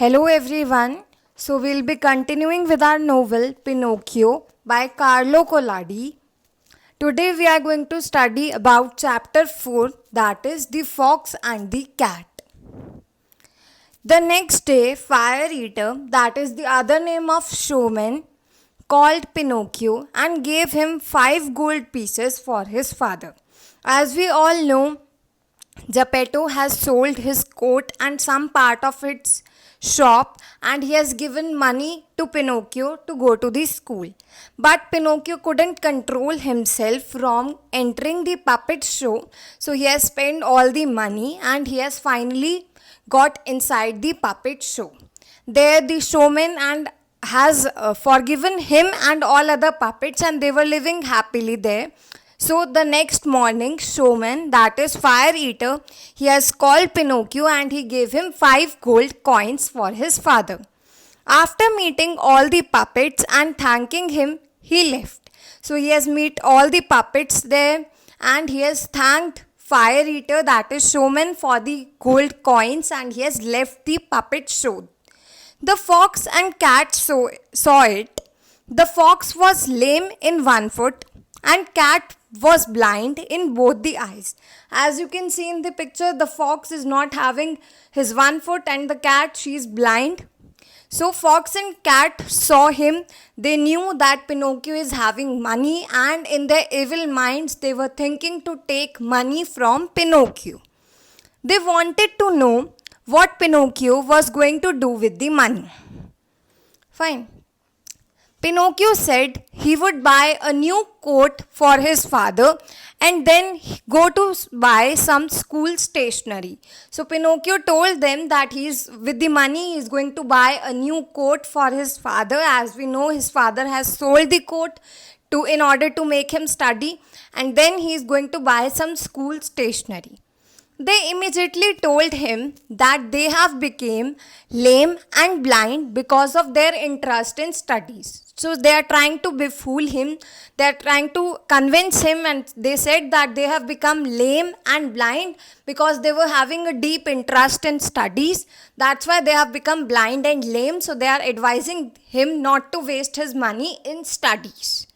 Hello everyone. So we'll be continuing with our novel Pinocchio by Carlo Collodi. Today we are going to study about chapter 4, that is The Fox and the Cat. The next day, Fire Eater, that is the other name of showman, called Pinocchio and gave him 5 gold pieces for his father. As we all know, Geppetto has sold his coat and some part of its shop, and he has given money to Pinocchio to go to the school. But Pinocchio couldn't control himself from entering the puppet show, so he has spent all the money and he has finally got inside the puppet show. There the showman and has forgiven him and all other puppets, and they were living happily there. So the next morning, showman, that is Fire Eater, he has called Pinocchio and he gave him 5 gold coins for his father. After meeting all the puppets and thanking him, he left. So he has met all the puppets there and he has thanked Fire Eater, that is showman, for the gold coins, and he has left the puppet show. The fox and cat saw it. The fox was lame in one foot and cat was blind in both the eyes. As you can see in the picture, the fox is not having his one foot and the cat, she is blind. So fox and cat saw him. They knew that Pinocchio is having money, and in their evil minds they were thinking to take money from Pinocchio. They wanted to know what Pinocchio was going to do with the money. Fine. Pinocchio said he would buy a new coat for his father and then go to buy some school stationery. So Pinocchio told them that with the money he is going to buy a new coat for his father. As we know, his father has sold the coat in order to make him study, and then he is going to buy some school stationery. They immediately told him that they have become lame and blind because of their interest in studies. So they are trying to befool him, they are trying to convince him, and they said that they have become lame and blind because they were having a deep interest in studies. That's why they have become blind and lame. So they are advising him not to waste his money in studies.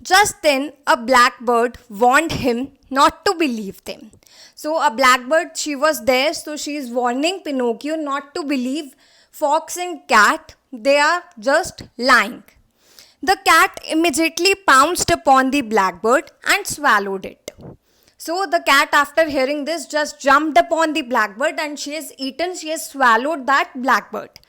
Just then, a blackbird warned him not to believe them. So a blackbird, she was there, so she is warning Pinocchio not to believe fox and cat. They are just lying. The cat immediately pounced upon the blackbird and swallowed it. So the cat, after hearing this, just jumped upon the blackbird and she has swallowed that blackbird.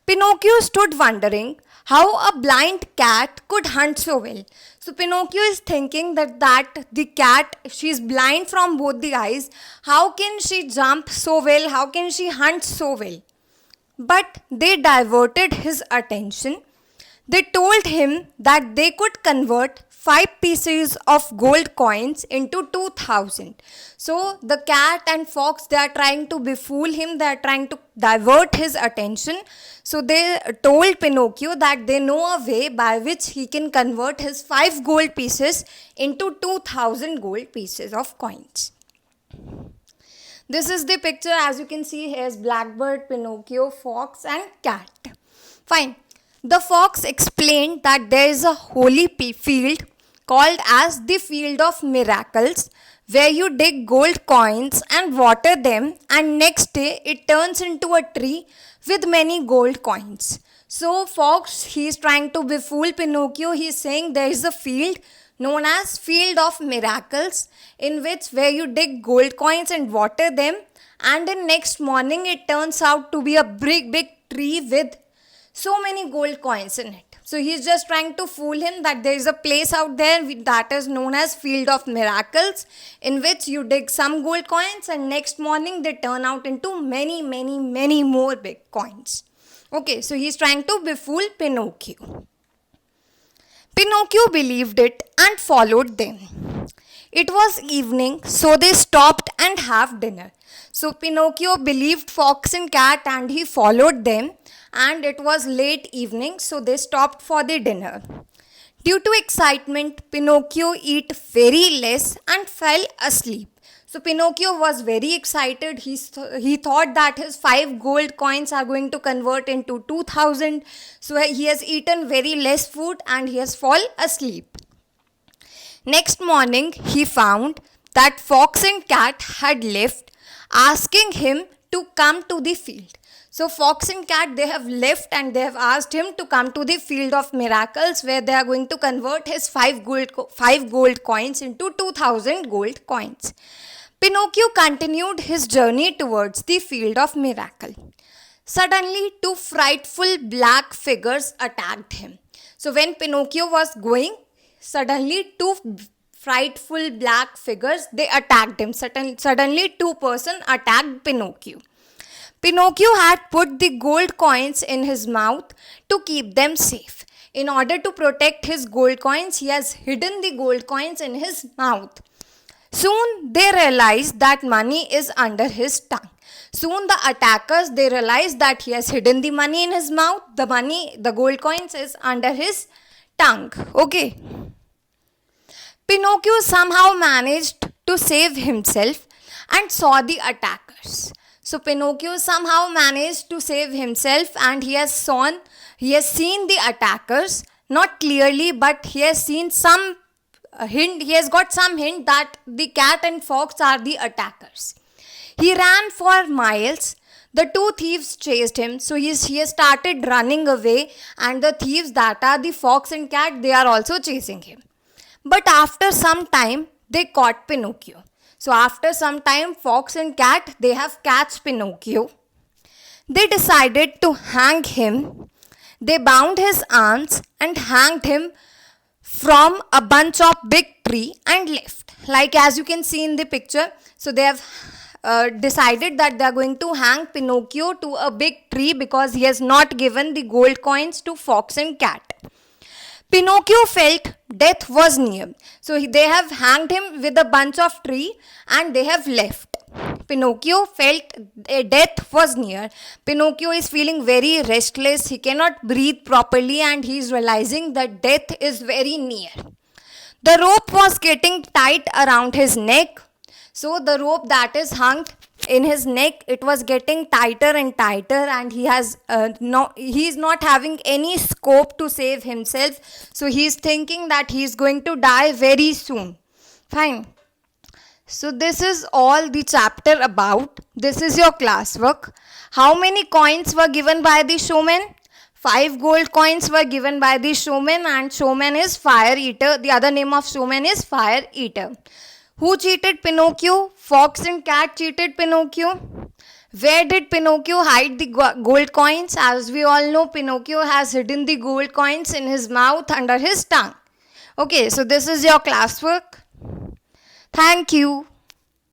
Pinocchio stood wondering how a blind cat could hunt so well. So Pinocchio is thinking that the cat, she is blind from both the eyes. How can she jump so well? How can she hunt so well? But they diverted his attention. They told him that they could convert 5 pieces of gold coins into 2,000. So the cat and fox, they are trying to befool him, they are trying to divert his attention. So they told Pinocchio that they know a way by which he can convert his 5 gold pieces into 2,000 gold pieces of coins. This is the picture. As you can see, here is blackbird, Pinocchio, fox and cat. Fine. The fox explained that there is a holy field called as the Field of Miracles, where you dig gold coins and water them, and next day it turns into a tree with many gold coins. So fox, he is trying to befool Pinocchio. He is saying there is a field known as Field of Miracles, in which where you dig gold coins and water them, and in next morning it turns out to be a big tree with so many gold coins in it. So he is just trying to fool him that there is a place out there that is known as Field of Miracles, in which you dig some gold coins and next morning they turn out into many more big coins. Okay, so he is trying to befool Pinocchio. Pinocchio believed it and followed them. It was evening, so they stopped and had dinner. So Pinocchio believed fox and cat and he followed them, and it was late evening, so they stopped for the dinner. Due to excitement, Pinocchio ate very less and fell asleep. So Pinocchio was very excited. He thought that his 5 gold coins are going to convert into 2000. So he has eaten very less food and he has fallen asleep. Next morning, he found that Fox and Cat had left, asking him to come to the field. So Fox and Cat, they have left and they have asked him to come to the field of miracles, where they are going to convert his 5 gold coins into 2000 gold coins. Pinocchio continued his journey towards the field of miracle. Suddenly, 2 frightful black figures attacked him. So when Pinocchio was going, suddenly 2 frightful black figures, they attacked him. Suddenly 2 persons attacked Pinocchio. Pinocchio had put the gold coins in his mouth to keep them safe. In order to protect his gold coins, he has hidden the gold coins in his mouth. Soon they realized that money is under his tongue. Soon the attackers, they realized that he has hidden the money in his mouth. The gold coins is under his tongue. Okay. Pinocchio somehow managed to save himself and saw the attackers. So Pinocchio somehow managed to save himself and he has seen the attackers, not clearly, but he has seen some hint. He has got some hint that the cat and fox are the attackers. He ran for miles. The 2 thieves chased him, so he has started running away, and the thieves, that are the fox and cat, they are also chasing him. But after some time, they caught Pinocchio. So after some time, fox and cat, they have catch Pinocchio. They decided to hang him. They bound his arms and hanged him from a bunch of big tree and left. Like as you can see in the picture, so they have decided that they are going to hang Pinocchio to a big tree because he has not given the gold coins to fox and cat. Pinocchio felt death was near. So they have hanged him with a bunch of tree and they have left. Pinocchio felt death was near. Pinocchio is feeling very restless. He cannot breathe properly and he is realizing that death is very near. The rope was getting tight around his neck. So the rope that is hung in his neck, it was getting tighter and tighter, and he is not having any scope to save himself. So he is thinking that he is going to die very soon. Fine. So this is all the chapter about. This is your classwork. How many coins were given by the showman? 5 gold coins were given by the showman, and showman is fire eater. The other name of showman is fire eater. Who cheated Pinocchio? Fox and cat cheated Pinocchio. Where did Pinocchio hide the gold coins? As we all know, Pinocchio has hidden the gold coins in his mouth under his tongue. Okay, so this is your classwork. Thank you.